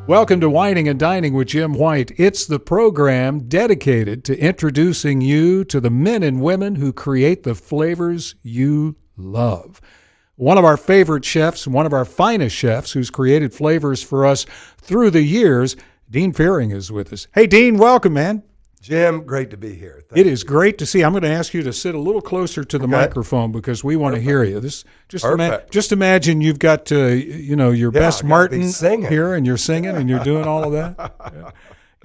Welcome to Whining and Dining with Jim White. It's the program dedicated to introducing you to the men and women who create the flavors you love. One of our favorite chefs, one of our finest chefs who's created flavors for us through the years, Dean Fearing is with us. Hey, Dean, welcome, man. Jim, great to be here. It is great to see. I'm going to ask you to sit a little closer to the microphone because we want to hear you. This just imagine you've got your best Martin here, and you're singing and you're doing all of that. Yeah.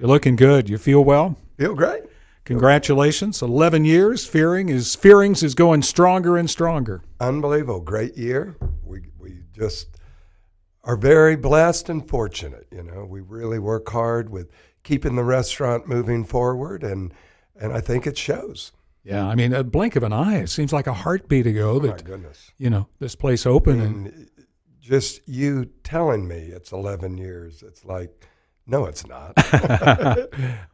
You're looking good. You feel well? Feel great. Congratulations. 11 years. Fearings is going stronger and stronger. Unbelievable. Great year. We just are very blessed and fortunate. We really work hard with keeping the restaurant moving forward, and I think it shows. Yeah, I mean, a blink of an eye. It seems like a heartbeat ago my goodness. This place opened. And just you telling me it's 11 years, it's like, no, it's not.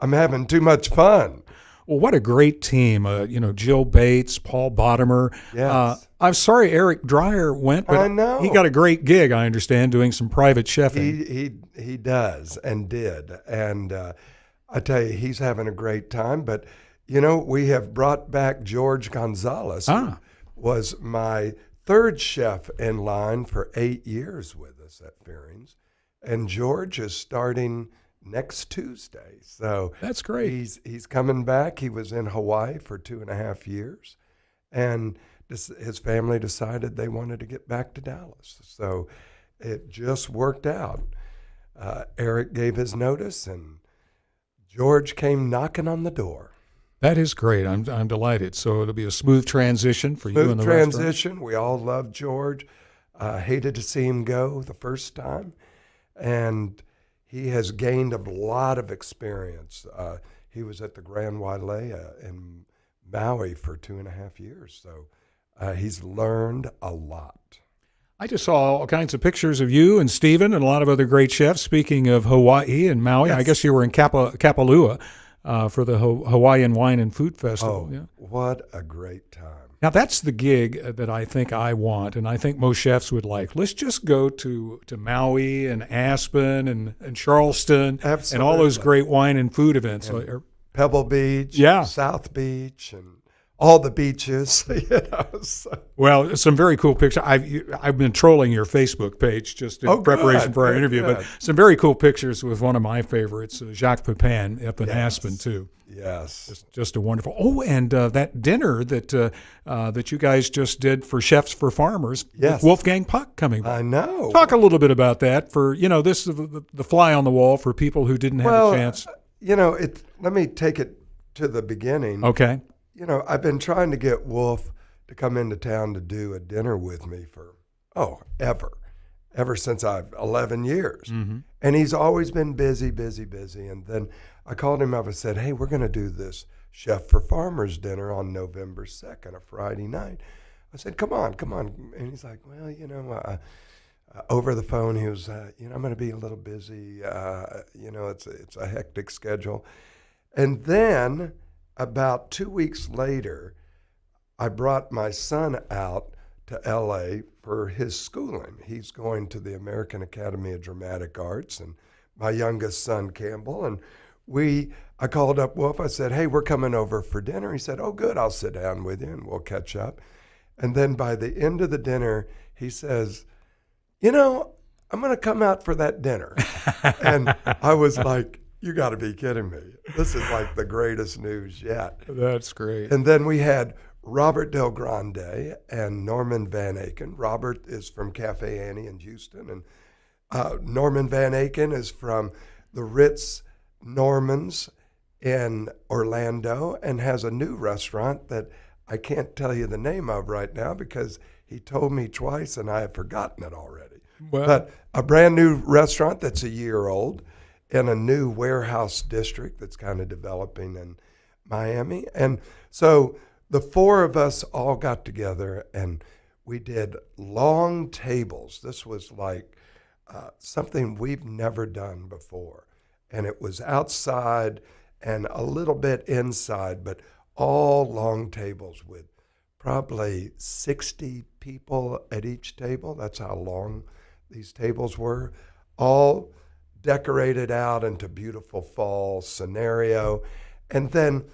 I'm having too much fun. Well, what a great team. Jill Bates, Paul Bottomer. Yes. I'm sorry Eric Dreyer went, but I know. He got a great gig, I understand, doing some private chefing. He does and did. And I tell you, he's having a great time. But, we have brought back George Gonzalez, who was my third chef in line for 8 years with us at Fearing's. And George is starting next Tuesday. So that's great. He's coming back. He was in Hawaii for 2.5 years. And his family decided they wanted to get back to Dallas. So it just worked out. Eric gave his notice, and George came knocking on the door. That is great. I'm delighted. So it'll be a smooth transition for you and the restaurant. Smooth transition. Restaurant. We all love George. Hated to see him go the first time. And he has gained a lot of experience. He was at the Grand Wailea in Maui for 2.5 years. So he's learned a lot. I just saw all kinds of pictures of you and Stephen and a lot of other great chefs. Speaking of Hawaii and Maui, yes. I guess you were in Kapalua for the Hawaiian Wine and Food Festival. Oh, yeah. What a great time. Now, that's the gig that I think I want, and I think most chefs would like. Let's just go to Maui and Aspen and Charleston. Absolutely. And all those great wine and food events. And Pebble Beach, yeah. South Beach, and all the beaches. So. Well, some very cool pictures. I've been trolling your Facebook page just in preparation for our interview, but some very cool pictures with one of my favorites, Jacques Pepin up in Aspen too. Yes, just a wonderful. Oh, and that dinner that you guys just did for Chefs for Farmers, with Wolfgang Puck coming. I know. Talk a little bit about that for this is the fly on the wall for people who didn't have a chance. Let me take it to the beginning. Okay. I've been trying to get Wolf to come into town to do a dinner with me for ever since I've 11 years. Mm-hmm. And he's always been busy. And then I called him up and said, hey, we're going to do this Chef for Farmers dinner on November 2nd, a Friday night. I said, come on. And he's like, well, over the phone, he was, I'm going to be a little busy. It's a hectic schedule. And then about 2 weeks later, I brought my son out to L.A. for his schooling. He's going to the American Academy of Dramatic Arts, and my youngest son, Campbell. And I called up Wolf. I said, hey, we're coming over for dinner. He said, oh, good, I'll sit down with you and we'll catch up. And then by the end of the dinner, he says, I'm going to come out for that dinner. And I was like, you got to be kidding me. This is like the greatest news yet. That's great. And then we had Robert Del Grande and Norman Van Aken. Robert is from Cafe Annie in Houston, and Norman Van Aken is from the Ritz Normans in Orlando and has a new restaurant that I can't tell you the name of right now because he told me twice and I have forgotten it already. Well, but a brand new restaurant that's a year old in a new warehouse district that's kind of developing in Miami. And so the four of us all got together and we did long tables. This was like something we've never done before. And it was outside and a little bit inside, but all long tables with probably 60 people at each table. That's how long these tables were. All decorated out into beautiful fall scenario. And then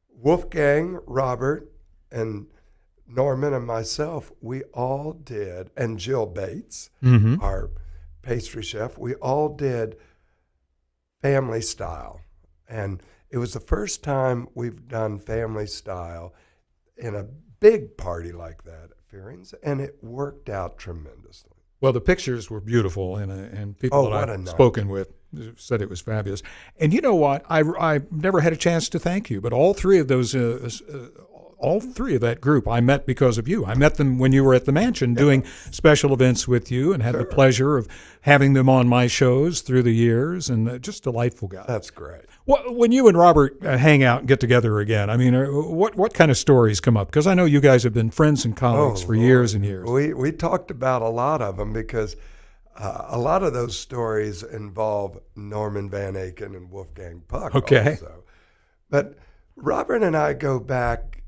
Wolfgang, Robert, and Norman and myself, we all did, and Jill Bates, our pastry chef, we all did family style. And it was the first time we've done family style in a big party like that at Fearing's, and it worked out tremendously. Well, the pictures were beautiful, and people that I've spoken with said it was fabulous. And you know what? I never had a chance to thank you, but all three of those, all three of that group, I met because of you. I met them when you were at the mansion doing special events with you, and had the pleasure of having them on my shows through the years, and just delightful guys. That's great. When you and Robert hang out and get together again, I mean, what kind of stories come up? Because I know you guys have been friends and colleagues for years and years. We talked about a lot of them because a lot of those stories involve Norman Van Aken and Wolfgang Puck also. But Robert and I go back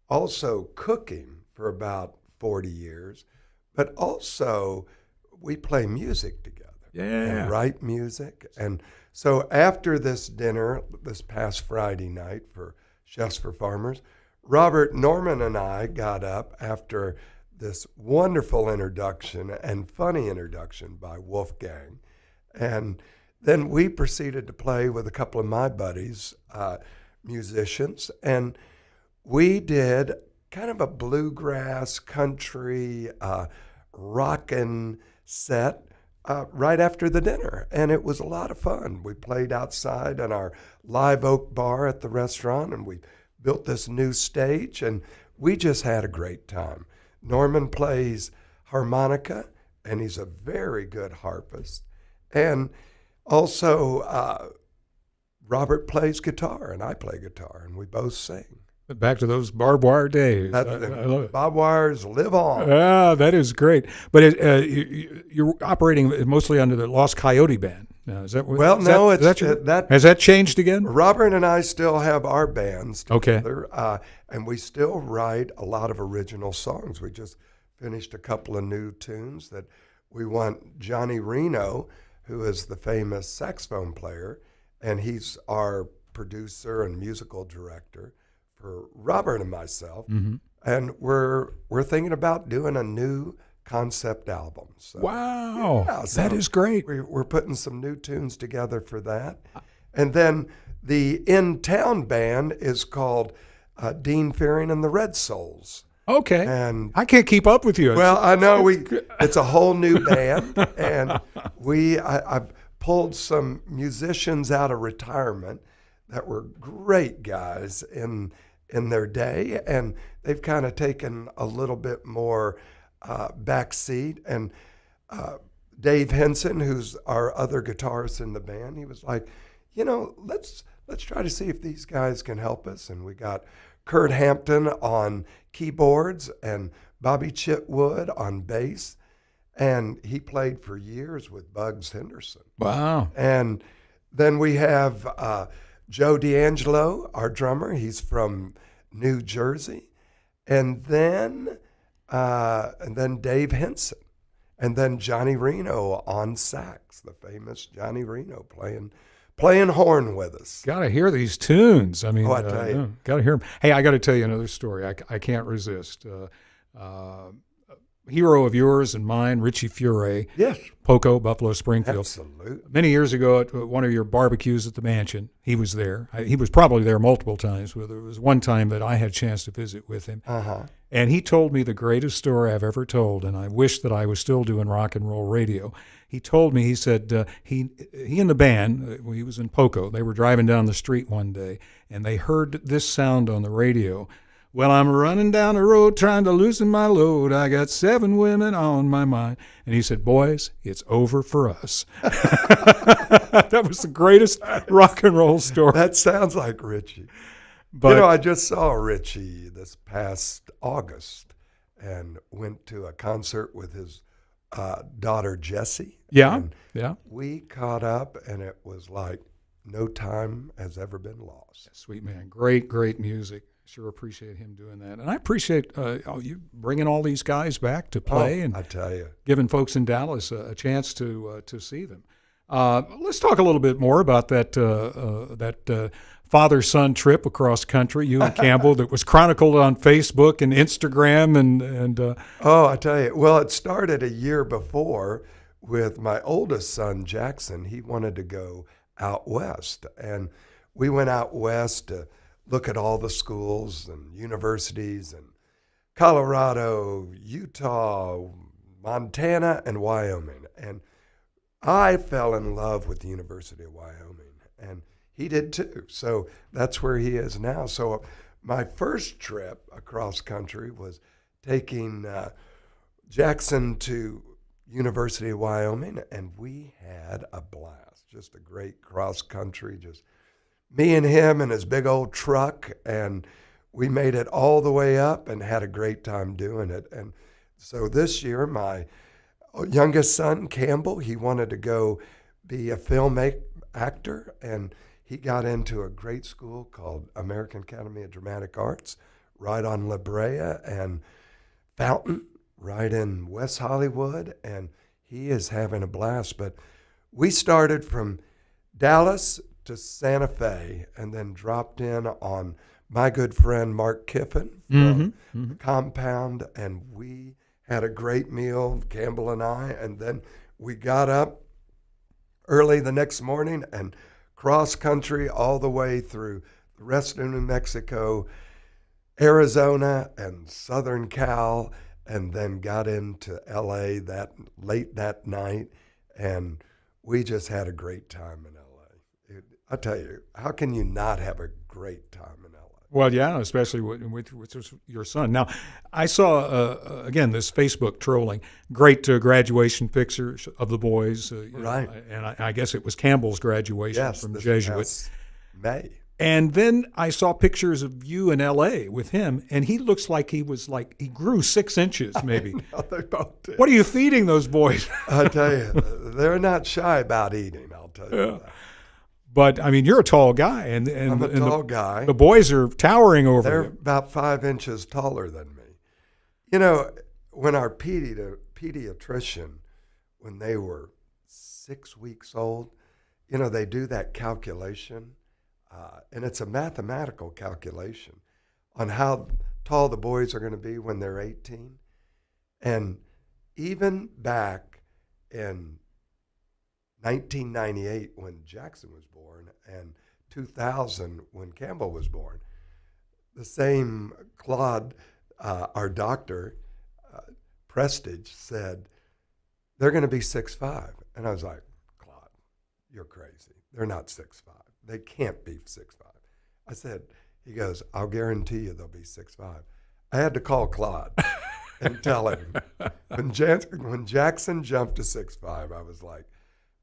also cooking for about 40 years, but also we play music together and write music. And so after this dinner, this past Friday night for Chefs for Farmers, Robert, Norman, and I got up after this wonderful introduction and funny introduction by Wolfgang. And then we proceeded to play with a couple of my buddies, musicians, and we did kind of a bluegrass, country, rockin' set right after the dinner. And it was a lot of fun. We played outside in our live oak bar at the restaurant, and we built this new stage, and we just had a great time. Norman plays harmonica, and he's a very good harpist. And also, Robert plays guitar, and I play guitar, and we both sing. Back to those barbed wire days. I love it. Barbed wires live on. Ah, that is great. But you're operating mostly under the Lost Coyote band. Now, is that has that changed again? Robert and I still have our bands together, Okay. And we still write a lot of original songs. We just finished a couple of new tunes that we want Johnny Reno, who is the famous saxophone player, and he's our producer and musical director for Robert and myself. And we're thinking about doing a new concept album. So, wow, that is great. We're putting some new tunes together for that. And then the in-town band is called Dean Fearing and the Red Souls. Okay. And I can't keep up with you. Well, I know it's a whole new band, and I've pulled some musicians out of retirement that were great guys in their day, and they've kind of taken a little bit more backseat. And Dave Henson, who's our other guitarist in the band, he was like, let's try to see if these guys can help us. And we got Kurt Hampton on keyboards and Bobby Chitwood on bass, and he played for years with Bugs Henderson. Wow. And then we have Joe D'Angelo, our drummer. He's from New Jersey. And then Dave Henson. And then Johnny Reno on sax, the famous Johnny Reno playing horn with us. Got to hear these tunes. I mean, I tell you. Got to hear them. Hey, I got to tell you another story. I can't resist. Hero of yours and mine, Richie Furay. Yes. Poco, Buffalo, Springfield. Absolutely. Many years ago at one of your barbecues at the mansion, he was there. He was probably there multiple times. But there was one time that I had a chance to visit with him. And he told me the greatest story I've ever told, and I wish that I was still doing rock and roll radio. He told me, he said, he and the band, when he was in Poco, they were driving down the street one day, and they heard this sound on the radio. Well, I'm running down the road trying to loosen my load. I got 7 women on my mind. And he said, boys, it's over for us. That was the greatest rock and roll story. That sounds like Richie. But I just saw Richie this past August and went to a concert with his daughter, Jessie. Yeah, and yeah. We caught up, and it was like no time has ever been lost. Sweet man. Great, great music. Sure appreciate him doing that. And I appreciate you bringing all these guys back to play and I tell you, giving folks in Dallas a chance to see them. Let's talk a little bit more about that father-son trip across country, you and Campbell, that was chronicled on Facebook and Instagram, and Oh, I tell you, well, it started a year before with my oldest son, Jackson. He wanted to go out west, and we went out west to look at all the schools and universities in Colorado, Utah, Montana, and Wyoming. And I fell in love with the University of Wyoming, and he did too. So that's where he is now. So my first trip across country was taking Jackson to University of Wyoming, and we had a blast. Just a great cross country, just me and him in his big old truck, and we made it all the way up and had a great time doing it. And so this year, my youngest son, Campbell, he wanted to go be a film actor, and he got into a great school called American Academy of Dramatic Arts right on La Brea and Fountain right in West Hollywood, and he is having a blast. But we started from Dallas to Santa Fe and then dropped in on my good friend Mark Kiffin from the Compound, and we had a great meal, Campbell and I, and then we got up early the next morning and cross country all the way through the rest of New Mexico, Arizona, and Southern Cal, and then got into LA late that night, and we just had a great time in LA. I tell you, how can you not have a great time in LA? well, yeah, especially with your son. Now, I saw again this Facebook trolling. Great graduation pictures of the boys, Right. And I guess it was Campbell's graduation Yes, from this Jesuit. past May. And then I saw pictures of you in L.A. with him, and he looks like he grew 6 inches maybe. No, they both did. What are you feeding those boys? I tell you, they're not shy about eating, I'll tell you that. But I mean, you're a tall guy, and I'm a tall guy. The boys are towering over They're you. about 5 inches taller than me. You know, when our pediatrician, when they were 6 weeks old, you know, they do that calculation, and it's a mathematical calculation on how tall the boys are going to be when they're 18. And even back in 1998 when Jackson was born and 2000 when Campbell was born, the same Claude, our doctor, Prestige, said, they're going to be 6'5". And I was like, Claude, you're crazy. They're not 6'5". They can't be 6'5". I said, he goes, I'll guarantee you they'll be 6'5". I had to call Claude and tell him. When Jackson jumped to 6'5", I was like,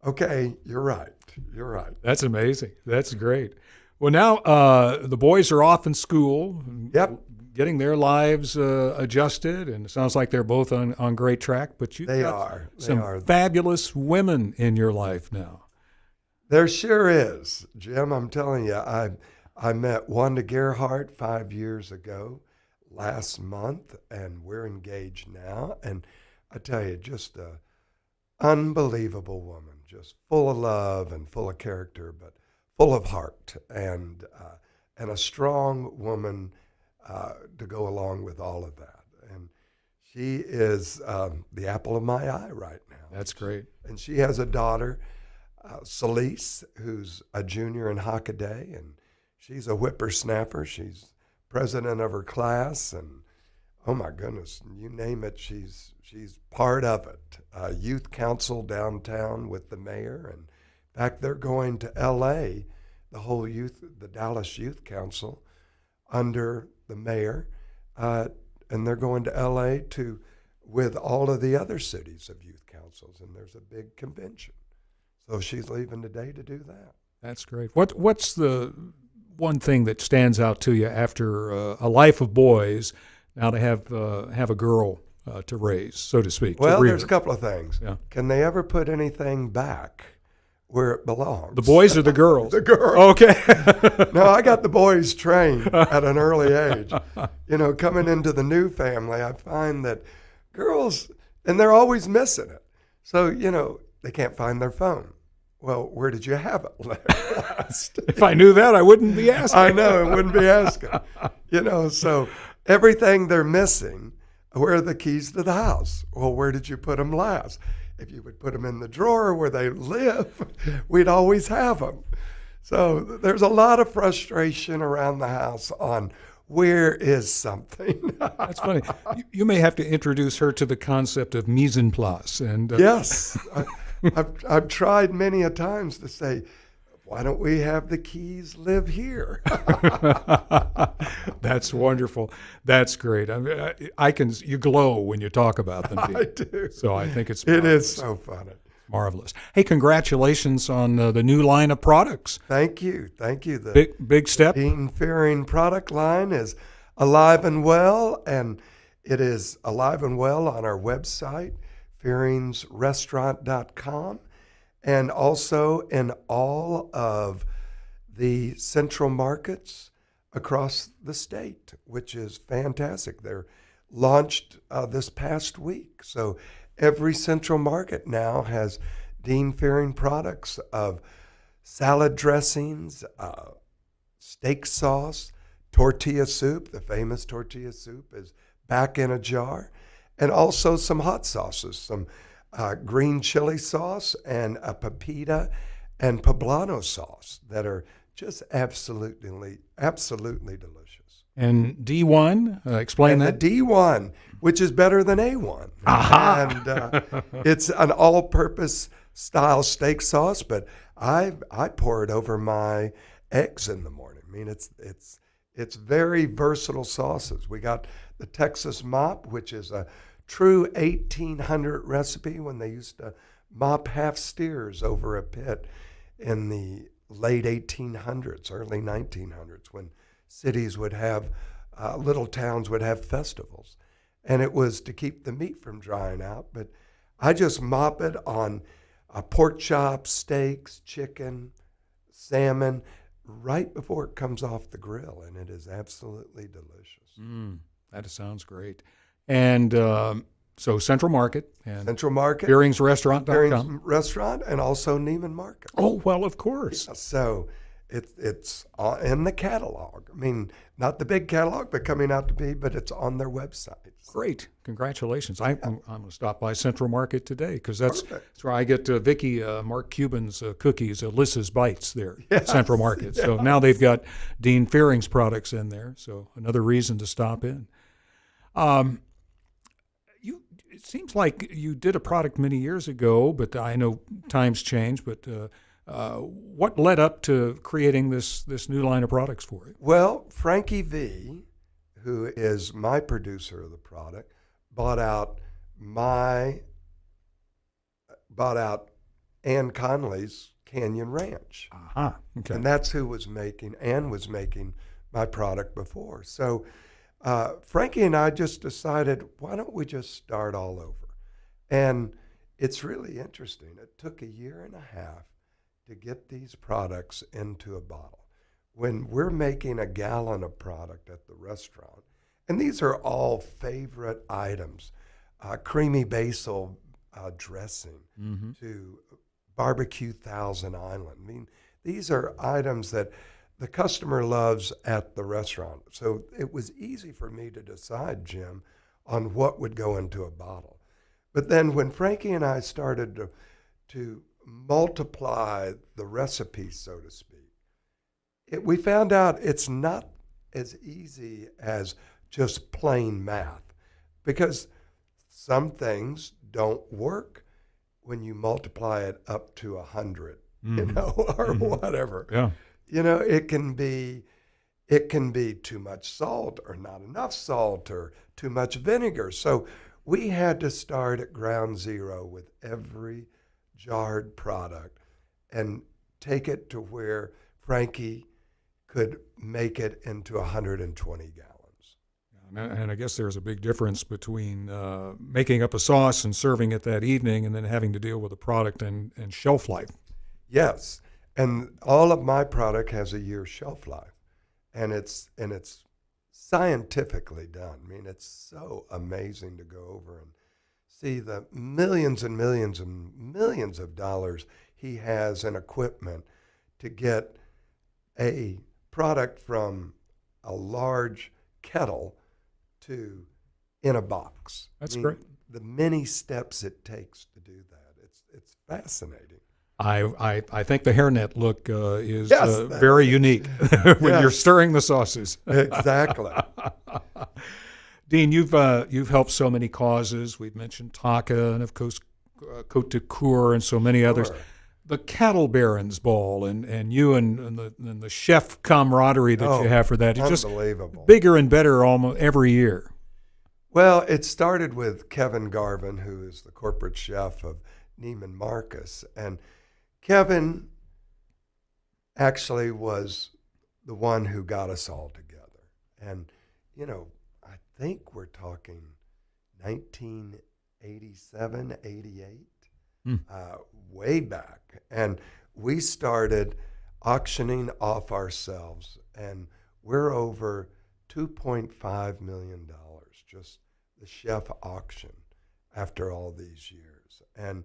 okay, you're right. You're right. That's amazing. That's great. Well, now the boys are off in school. Yep. Getting their lives adjusted, and it sounds like they're both on great track. But you've got some fabulous women in your life now. There sure is, Jim. I'm telling you, I met Wanda Gerhardt 5 years ago, last month, and we're engaged now. And I tell you, just a unbelievable woman, just full of love and full of character, but full of heart, and a strong woman to go along with all of that. And she is the apple of my eye right now. That's great. And she has a daughter, Celise, who's a junior in Hockaday, and she's a whippersnapper. She's president of her class, and oh my goodness, you name it, she's part of it. Youth council downtown with the mayor, and in fact, they're going to L.A., the Dallas Youth Council, under the mayor, and they're going to L.A. with all of the other cities of youth councils, and there's a big convention. So she's leaving today to do that. That's great. What's the one thing that stands out to you after a life of boys, now to have a girl to raise, so to speak? Well, there's a couple of things. Yeah. Can they ever put anything back where it belongs? The boys or the girls? The girls. Okay. No, I got the boys trained at an early age. You know, coming into the new family, I find that girls, and they're always missing it. So, you know, they can't find their phone. well, where did you have it last? If I knew that, I wouldn't be asking. I know, it wouldn't be asking. So everything they're missing, where are the keys to the house? Well, where did you put them last? If you would put them in the drawer where they live, we'd always have them. So there's a lot of frustration around the house on where is something. That's funny. You may have to introduce her to the concept of mise en place. And Yes. I've tried many a times to say, why don't we have the keys live here? That's wonderful. That's great. I mean, you glow when you talk about them. I do. So I think it's It marvelous. is so funny. Marvelous. Hey, congratulations on the new line of products. Thank you. The Big step. Dean Fearing product line is alive and well, and it is alive and well on our website, fearingsrestaurant.com, and also in all of the central markets across the state, which is fantastic. They're launched this past week. So every central market now has Dean Fearing products of salad dressings, steak sauce, tortilla soup. The famous tortilla soup is back in a jar. And also some hot sauces, some green chili sauce and a pepita and poblano sauce that are just absolutely delicious. And D1, explain And that. the D1, which is better than A1. Aha! And it's an all-purpose style steak sauce, but I pour it over my eggs in the morning. I mean, it's very versatile sauces. We got the Texas Mop, which is a true 1800 recipe when they used to mop half steers over a pit in the late 1800s, early 1900s, when cities would have, little towns would have festivals. And it was to keep the meat from drying out. But I just mop it on pork chops, steaks, chicken, salmon, right before it comes off the grill. And it is absolutely delicious. That sounds great. And so Central Market and Central Market, BeeringsRestaurant.com. Bearings Restaurant, and also Neiman Marcus. Oh, well, of course. So it's in the catalog. I mean, not the big catalog, but coming out to be, but it's on their website. Great. Congratulations. I'm going to stop by Central Market today because that's Perfect. where I get Vicky, Mark Cuban's cookies, Alyssa's Bites there at Yes, Central Market. So now they've got Dean Fearing's products in there. So another reason to stop in. It seems like you did a product many years ago, but I know times change. But what led up to creating this new line of products for it? Well, Frankie V, who is my producer of the product, bought out Ann Conley's Canyon Ranch. Aha. Okay. And that's who Ann was making my product before. So Frankie and I just decided, why don't we just start all over? And it's really interesting. It took 1.5 years to get these products into a bottle. When we're making 1 gallon of product at the restaurant, and these are all favorite items, creamy basil dressing to barbecue Thousand Island. I mean, these are items that the customer loves at the restaurant. So it was easy for me to decide, Jim, on what would go into a bottle. But then when Frankie and I started to multiply the recipe, so to speak, we found out it's not as easy as just plain math, because some things don't work when you multiply it up to 100, or whatever. Yeah. It can be too much salt or not enough salt or too much vinegar. So we had to start at ground zero with every jarred product and take it to where Frankie could make it into 120 gallons. And I guess there's a big difference between making up a sauce and serving it that evening and then having to deal with the product and shelf life. Yes. And all of my product has 1 year shelf life, and it's scientifically done. I mean, it's so amazing to go over and see the millions and millions and millions of dollars he has in equipment to get a product from a large kettle to in a box. That's I mean, great. The many steps it takes to do that. It's fascinating. I think the hairnet look is Yes, very unique when you're Yes. stirring the sauces. Exactly. Dean, you've helped so many causes. We've mentioned Taka and of course Cote de Coeur and so many others. Sure. The Cattle Barons Ball and you and the chef camaraderie that you have for that. It's just Unbelievable. bigger and better almost every year. Well, it started with Kevin Garvin, who is the corporate chef of Neiman Marcus. And Kevin actually was the one who got us all together. And, I think we're talking 1987, 88, way back. And we started auctioning off ourselves, and we're over $2.5 million, just the chef auction after all these years. And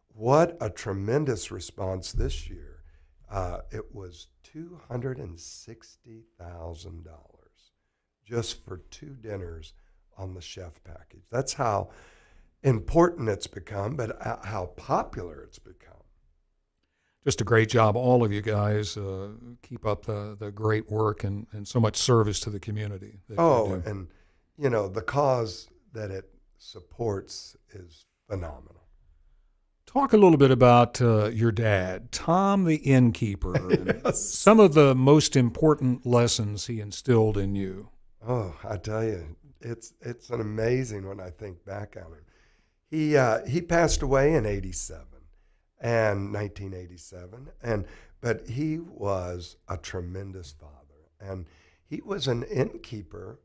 what a tremendous response this year. It was $260,000 just for 2 dinners on the chef package. That's how important it's become, but how popular it's become. Just a great job, all of you guys. Keep up the great work and so much service to the community. That you do. And the cause that it supports is phenomenal. Talk a little bit about your dad, Tom the innkeeper, and Yes. some of the most important lessons he instilled in you. Oh, I tell you, it's an amazing when I think back on him. He passed away in 1987, but he was a tremendous father, and he was an innkeeper.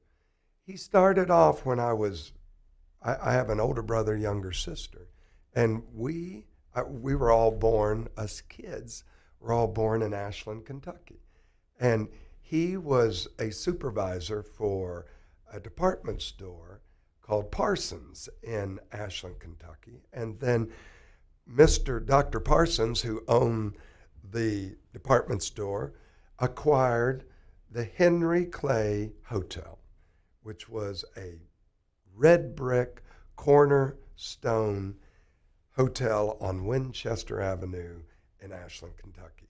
He started off when I have an older brother, younger sister, and we were all born, us kids were all born in Ashland, Kentucky, and he was a supervisor for a department store called Parsons in Ashland, Kentucky. And then Dr. Parsons, who owned the department store, acquired the Henry Clay Hotel, which was a red brick cornerstone hotel on Winchester Avenue in Ashland, Kentucky.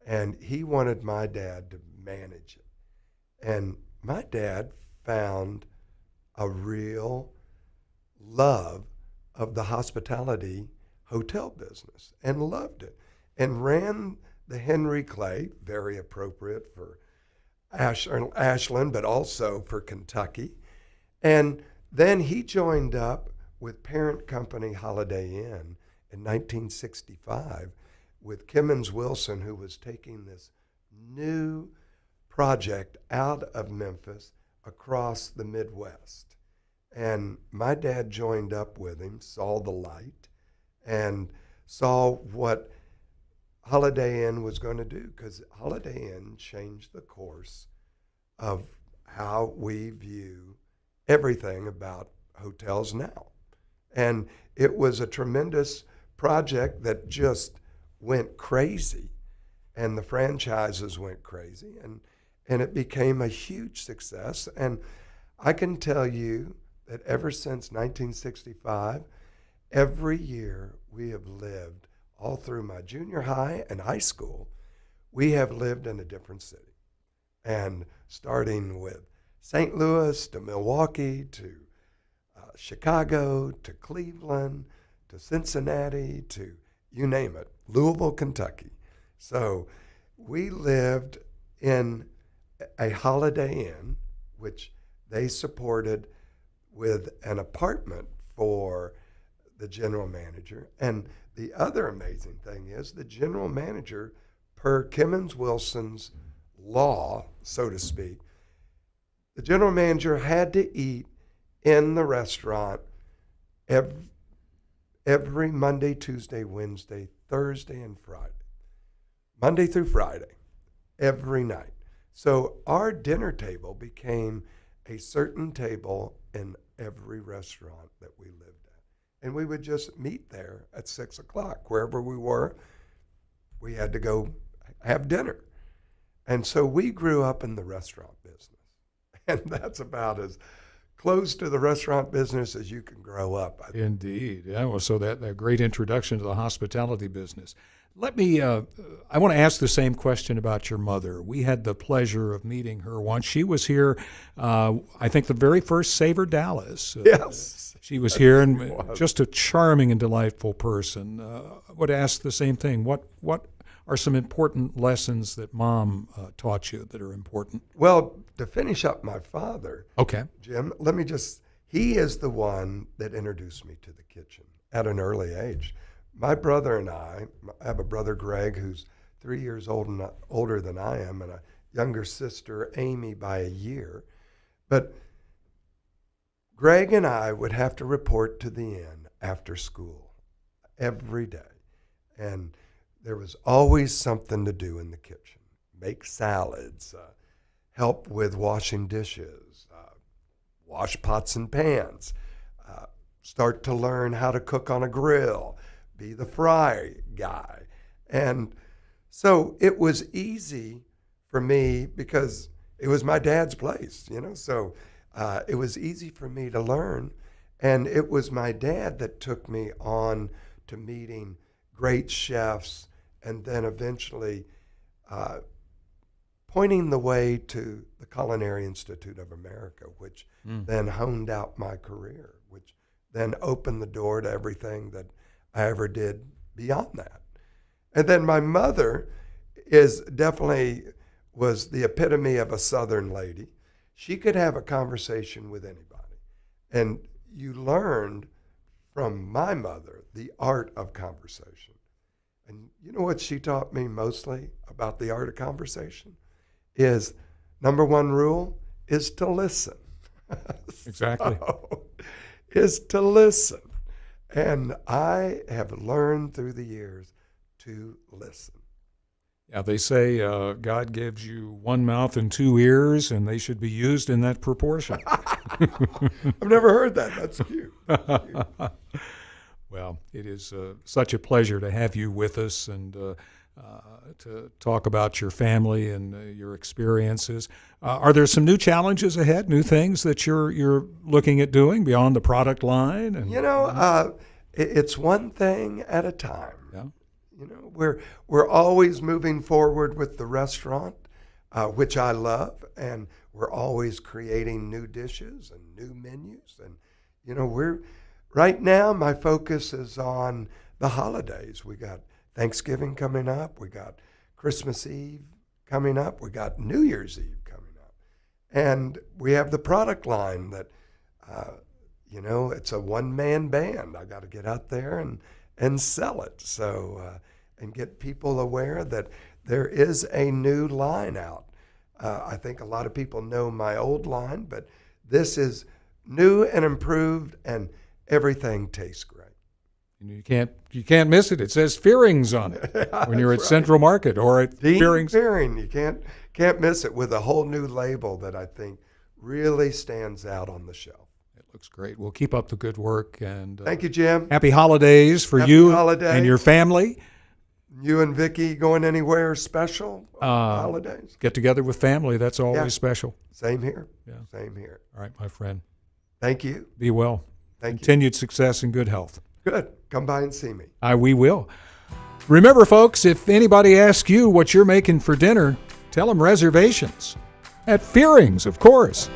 And he wanted my dad to manage it. And my dad found a real love of the hospitality hotel business and loved it and ran the Henry Clay, very appropriate for Ashland, but also for Kentucky. And then he joined up with parent company Holiday Inn in 1965 with Kimmons Wilson, who was taking this new project out of Memphis across the Midwest. And my dad joined up with him, saw the light, and saw what Holiday Inn was going to do, because Holiday Inn changed the course of how we view everything about hotels now. And it was a tremendous project that just went crazy, and the franchises went crazy, and it became a huge success. And I can tell you that ever since 1965, every year we have lived, all through my junior high and high school, we have lived in a different city. And starting with St. Louis to Milwaukee to Chicago to Cleveland to Cincinnati to you name it, Louisville, Kentucky. So we lived in a Holiday Inn, which they supported with an apartment for the general manager. And the other amazing thing is the general manager, per Kimmons Wilson's law, so to speak, the general manager had to eat in the restaurant every Monday, Tuesday, Wednesday, Thursday, and Friday. Monday through Friday, every night. So our dinner table became a certain table in every restaurant that we lived at. And we would just meet there at 6 o'clock, wherever we were, we had to go have dinner. And so we grew up in the restaurant business. And that's about as close to the restaurant business as you can grow up, I think. Indeed. Yeah, well, so that great introduction to the hospitality business. Let me, I want to ask the same question about your mother. We had the pleasure of meeting her once. She was here, I think, the very first Savor Dallas. Yes. She was here, and just a charming and delightful person. I would ask the same thing. What are some important lessons that Mom taught you that are important? Well, to finish up my father, Okay. Jim, he is the one that introduced me to the kitchen at an early age. My brother and I have a brother, Greg, who's 3 years older than I am, and a younger sister, Amy, by a year. But Greg and I would have to report to the inn after school every day. And there was always something to do in the kitchen. Make salads, help with washing dishes, wash pots and pans, start to learn how to cook on a grill, be the fry guy. And so it was easy for me because it was my dad's place, so it was easy for me to learn. And it was my dad that took me on to meeting great chefs and then eventually pointing the way to the Culinary Institute of America, which then honed out my career, which then opened the door to everything that I ever did beyond that. And then my mother was the epitome of a Southern lady. She could have a conversation with anybody. And you learned from my mother the art of conversation. And you know what she taught me mostly about the art of conversation? Is number one rule is to listen. Exactly. Is to listen. And I have learned through the years to listen. Yeah, they say God gives you one mouth and two ears, and they should be used in that proportion. I've never heard that. That's cute. That's cute. Well, it is such a pleasure to have you with us and to talk about your family and your experiences. Are there some new challenges ahead, new things that you're looking at doing beyond the product line? And, it's one thing at a time. Yeah. We're always moving forward with the restaurant, which I love, and we're always creating new dishes and new menus. And right now my focus is on the holidays. We got Thanksgiving coming up. We got Christmas Eve coming up. We got New Year's Eve coming up. And we have the product line that, it's a one-man band. I got to get out there and sell it. So, and get people aware that there is a new line out. I think a lot of people know my old line, but this is new and improved, and everything tastes great. You can't miss it. It says Fearings on it when you're at right. Central Market or at Dean Fearings. Fearing, you can't miss it, with a whole new label that I think really stands out on the shelf. It looks great. We'll keep up the good work, and Thank you, Jim. happy holidays for Happy you holidays. and your family. You and Vicki going anywhere special on holidays? Get together with family. That's always special. Same here. Yeah. Same here. All right, my friend. Thank you. Be well. Thank you. Continued success and good health. Good. Come by and see me. We will. Remember, folks, if anybody asks you what you're making for dinner, tell them reservations. At Fearings, of course.